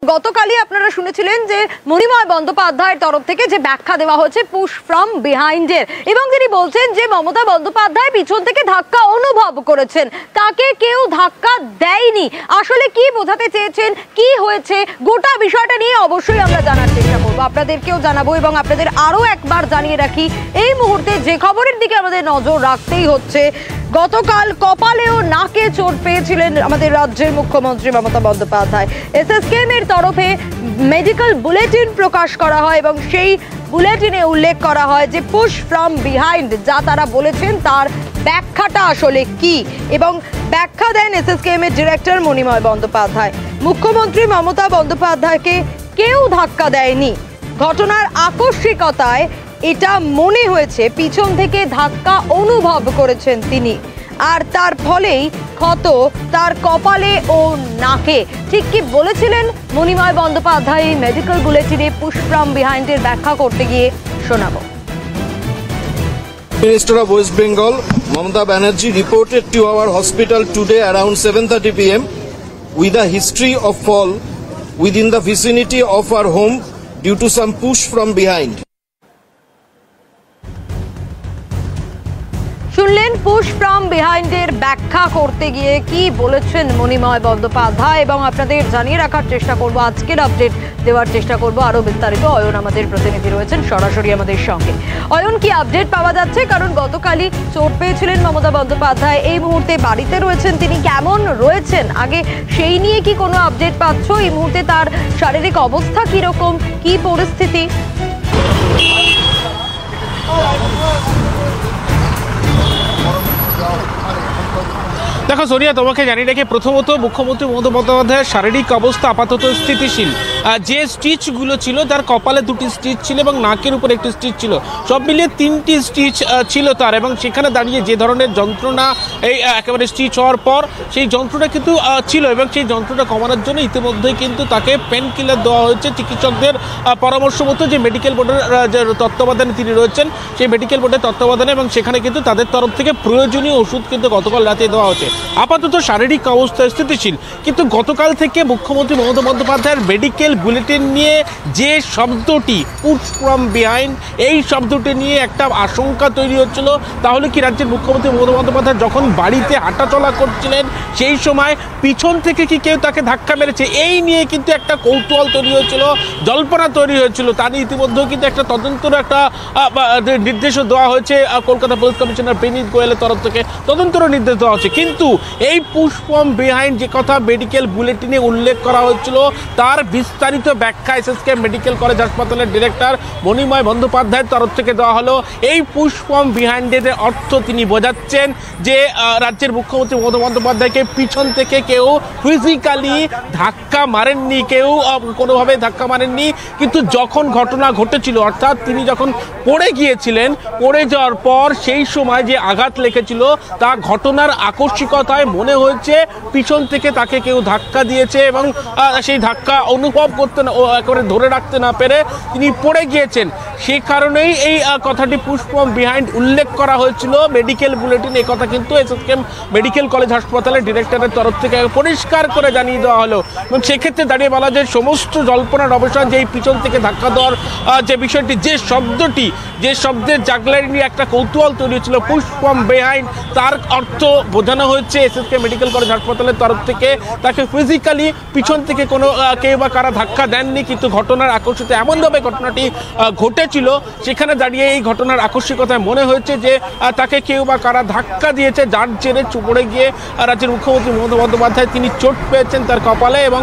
গতকালই আপনারা শুনেছিলেন যে মণিময় বন্দ্যোপাধ্যায়ের তরফ থেকে যে ব্যাখ্যা দেওয়া হচ্ছে পুশ ফ্রম বিহাইন্ডের, এবং তিনি বলছেন যে মমতা বন্দ্যোপাধ্যায় পিছন থেকে ধাক্কা অনুভব করেছেন, তাকে কেউ ধাক্কা দেয়নি। আসলে কি বোঝাতে চেয়েছেন, কি হয়েছে, গোটা বিষয়টা নিয়ে অবশ্যই আমরা জানার চেষ্টা করবো, আপনাদেরকেও জানাবো এবং আপনাদের আরো একবার জানিয়ে রাখি এই মুহূর্তে যে খবরের দিকে আমাদের নজর রাখতেই হচ্ছে। গতকাল কপালে ও নাকে চোট পেয়েছিলেন আমাদের রাজ্যের মুখ্যমন্ত্রী মমতা বন্দ্যোপাধ্যায়। এসএসকেএম এর তরফে মেডিকেল বুলেটিন প্রকাশ করা হয় এবং সেই বুলেটিনে উল্লেখ করা হয় যে পুশ ফ্রম বিহাইন্ড, যা তারা বলেছেন তার ব্যাখ্যাটা আসলে কি, এবং ব্যাখ্যা দেন এসএসকেএম এর ডিরেক্টর মণিময় বন্দ্যোপাধ্যায়। মুখ্যমন্ত্রী মমতা বন্দ্যোপাধ্যায়কে কেউ ধাক্কা দেয়নি। ঘটনার আকস্মিকতায় এটা মনে হয়েছে পিছন থেকে ধাক্কা অনুভব করেছেন তিনি, আর তার ফলেই ক্ষত তার কপালে ও নাকে। ঠিক কি বলেছিলেন মণিময় বন্দ্যোপাধ্যায় এই মেডিকেল বুলেটিনে পুশ ফ্রম বিহাইন্ডের ব্যাখ্যা করতে গিয়ে শোনাবো। Minister of West Bengal, Mamata Banerjee, reported to our hospital today around 7:30 p.m. with a history of fall within the vicinity of our home due to some push from behind. শুনলেন push from বিহাইন্ডের ব্যাখ্যা করতে গিয়ে কি বলেছেন মণিময় বন্দ্যোপাধ্যায়, এবং আপনাদের জানিয়ে রাখার চেষ্টা করব, আজকের আপডেট দেওয়ার চেষ্টা করব আরো বিস্তারিত। অয়ন আমাদের প্রতিনিধি রয়েছেন সরাসরি আমাদের সঙ্গে। অয়ন, কি আপডেট পাওয়া যাচ্ছে? কারণ গতকালই চোট পেয়েছিলেন মমতা বন্দ্যোপাধ্যায়, এই মুহূর্তে বাড়িতে রয়েছেন, তিনি কেমন রয়েছেন আগে সেই নিয়ে কি কোনো আপডেট পাচ্ছ? এই মুহূর্তে তার শারীরিক অবস্থা কিরকম, কি পরিস্থিতি? দেখো সোনিয়া, তোমাকে জানিয়ে রেখে প্রথমত মুখ্যমন্ত্রী মমতা বন্দ্যোপাধ্যায়ের শারীরিক অবস্থা আপাতত স্থিতিশীল। যে স্টিচগুলো ছিল, তার কপালে 2টি স্টিচ ছিল এবং নাকের উপর একটি স্টিচ ছিল, সব মিলিয়ে 3টি স্টিচ ছিল তার, এবং সেখানে দাঁড়িয়ে যে ধরনের যন্ত্রণা এই একেবারে স্টিচ হওয়ার পর সেই যন্ত্রণা কিন্তু ছিল, এবং সেই যন্ত্রণা কমানোর জন্য ইতিমধ্যেই কিন্তু তাকে পেন কিলার দেওয়া হয়েছে চিকিৎসকদের পরামর্শ মতো। যে মেডিকেল বোর্ডের যে তত্ত্বাবধানে তিনি রয়েছেন, সেই মেডিকেল বোর্ডের তত্ত্বাবধানে, এবং সেখানে কিন্তু তাদের তরফ থেকে প্রয়োজনীয় ওষুধ কিন্তু গতকাল রাতে দেওয়া হয়েছে। আপাতত শারীরিক অবস্থা স্থিতিশীল, কিন্তু গতকাল থেকে মুখ্যমন্ত্রী মমতা বন্দ্যোপাধ্যায়ের মেডিকেল বুলেটিন নিয়ে যে শব্দটি পুশ ফ্রম বিহাইন্ড, এই শব্দটি নিয়ে একটা আশঙ্কা তৈরি হচ্ছিল। তাহলে কি রাজ্যের মুখ্যমন্ত্রী মমতা বন্দ্যোপাধ্যায় যখন বাড়িতে হাঁটাচলা করছিলেন সেই সময় পিছন থেকে কি কেউ তাকে ধাক্কা মেরেছে, এই নিয়ে কিন্তু একটা কৌতূহল তৈরি হয়েছিল, জল্পনা তৈরি হয়েছিল। তা নিয়ে ইতিমধ্যেও কিন্তু একটা তদন্তের একটা নির্দেশও দেওয়া হয়েছে কলকাতা পুলিশ কমিশনার বিনীত গোয়েলের তরফ থেকে, তদন্তেরও নির্দেশ দেওয়া হচ্ছে। কিন্তু এই পুশ ফ্রম বিহাইন্ড যে কথা মেডিকেল বুলেটিনে উল্লেখ করা হয়েছিল, তার বিস্তারিত ব্যাখ্যা এসএসকেএম মেডিকেল কলেজ হাসপাতালের ডিরেক্টর মণিময় বন্দ্যোপাধ্যায়ের তরফ থেকে দেওয়া হলো। এই পুশ ফ্রম বিহাইন্ডের অর্থ তিনি বোঝাচ্ছেন যে রাজ্যের মুখ্যমন্ত্রী মমতা বন্দ্যোপাধ্যায়কে পিছন থেকে কেউ ফিজিক্যালি ধাক্কা মারেননি, কেউ কোনোভাবে ধাক্কা মারেননি, কিন্তু যখন ঘটনা ঘটেছিল, অর্থাৎ তিনি যখন পড়ে গিয়েছিলেন, পড়ে যাওয়ার পর সেই সময় যে আঘাত লেগেছিল, তা ঘটনার আকস্মিকতায় মনে হয়েছে পিছন থেকে তাকে কেউ ধাক্কা দিয়েছে, এবং সেই ধাক্কা অনুভব করতে না, একেবারে ধরে রাখতে না পেরে তিনি পড়ে গিয়েছেন। সেই কারণেই এই কথাটি পুশ ফ্রম বিহাইন্ড উল্লেখ করা হয়েছিল মেডিকেল বুলেটিন। এই কথা কিন্তু এসএসকেএম মেডিকেল কলেজ হাসপাতালের ডিরেক্টরের তরফ থেকে পরিষ্কার করে জানিয়ে দেওয়া হলো, এবং সেক্ষেত্রে দাঁড়িয়ে বলা যায় সমস্ত জল্পনার অবসান। যে এই পিছন থেকে ধাক্কা দেওয়ার যে বিষয়টি, যে শব্দটি, যে শব্দের জাগলারি নিয়ে একটা কৌতূহল তৈরি হয়েছিল পুশ ফ্রম বিহাইন্ড, তার অর্থ বোঝানো হয়েছে এসএসকেএম মেডিকেল কলেজ হাসপাতালের তরফ থেকে তাকে ফিজিক্যালি পিছন থেকে কোনো কেউ বা কারা ধাক্কা দেননি, কিন্তু ঘটনার আকস্মিকতা এমনভাবে ঘটনাটি ঘটেছিল, সেখানে দাঁড়িয়ে এই ঘটনার আকস্মিকতায় মনে হয়েছে যে তাকে কেউ বা কারা ধাক্কা দিয়েছে, যার জেরে পড়ে গিয়ে রাজ্যের মুখ্যমন্ত্রী মমতা বন্দ্যোপাধ্যায় তিনি চোট পেয়েছেন তার কপালে, এবং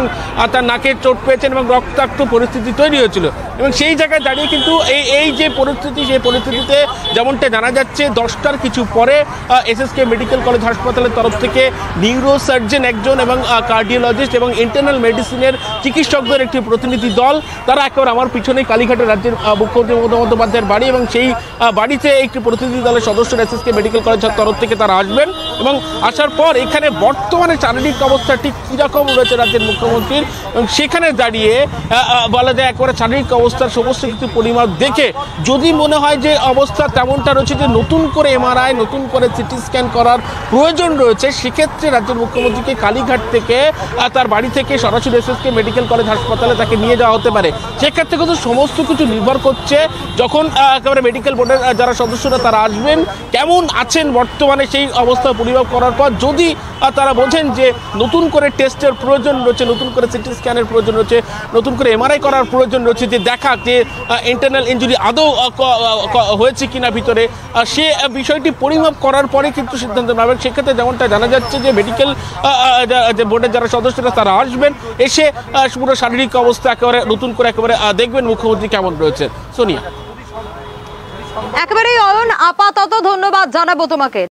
তার নাকে চোট পেয়েছেন, এবং রক্তাক্ত পরিস্থিতি তৈরি হয়েছিল। এবং সেই জায়গায় দাঁড়িয়ে কিন্তু এই যে পরিস্থিতি, সেই পরিস্থিতিতে যেমনটা জানা যাচ্ছে 10টার কিছু পরে এসএসকেএম মেডিকেল কলেজ হাসপাতালের তরফ থেকে নিউরোসার্জন একজন এবং কার্ডিওলজিস্ট এবং ইন্টারনাল মেডিসিনের চিকিৎসকদের একটি প্রতিনিধি দল, তারা একেবারে আমার পিছনে কালীঘাটের রাজ্যের মুখ্যমন্ত্রী মমতা বন্দ্যোপাধ্যায়ের বাড়ি, এবং সেই বাড়িতে একটি প্রতিনিধি দলের সদস্যরা এসএসকেএম মেডিকেল কলেজের তরফ থেকে তারা আসবেন, এবং আসার পর এখানে বর্তমানে শারীরিক অবস্থা ঠিক কীরকম রয়েছে রাজ্যের মুখ্যমন্ত্রীর, এবং সেখানে দাঁড়িয়ে বলা যায় একবারে শারীরিক অবস্থার সমস্ত কিছু পরিমাপ দেখে যদি মনে হয় যে অবস্থা তেমনটা রয়েছে যে নতুন করে এমআরআই, নতুন করে সিটি স্ক্যান করার প্রয়োজন রয়েছে, সেক্ষেত্রে রাজ্যের মুখ্যমন্ত্রীকে কালীঘাট থেকে তার বাড়ি থেকে সরাসরি এসএসকে মেডিকেল কলেজ হাসপাতালে তাকে নিয়ে যাওয়া হতে পারে। সেক্ষেত্রে কিন্তু সমস্ত কিছু নির্ভর করছে যখন একেবারে মেডিকেল বোর্ডের যারা সদস্যরা তারা আসবেন, কেমন আছেন বর্তমানে সেই অবস্থা পরিমাপ করার পর যদি তারা বোঝেন যে নতুন করে টেস্টের প্রয়োজন রয়েছে, নতুন করে সিটি স্ক্যানের প্রয়োজন রয়েছে, নতুন করে এমআরআই করার প্রয়োজন রয়েছে, যে দেখা যে ইন্টারনাল ইনজুরি আদৌ হয়েছে কিনা ভিতরে, সে বিষয়টি পরিমাপ করার পরে কিন্তু সিদ্ধান্ত নেবেন। সেক্ষেত্রে যেমনটা জানা যাচ্ছে যে মেডিকেল বোর্ডের যারা সদস্যরা তারা আসবেন, এসে পুরো শারীরিক অবস্থা একেবারে নতুন করে একেবারে দেখবেন মুখ্যমন্ত্রী কেমন রয়েছে। সোনিয়া, একেবারেই অয়ন, আপাতত ধন্যবাদ জানাবো তোমাকে।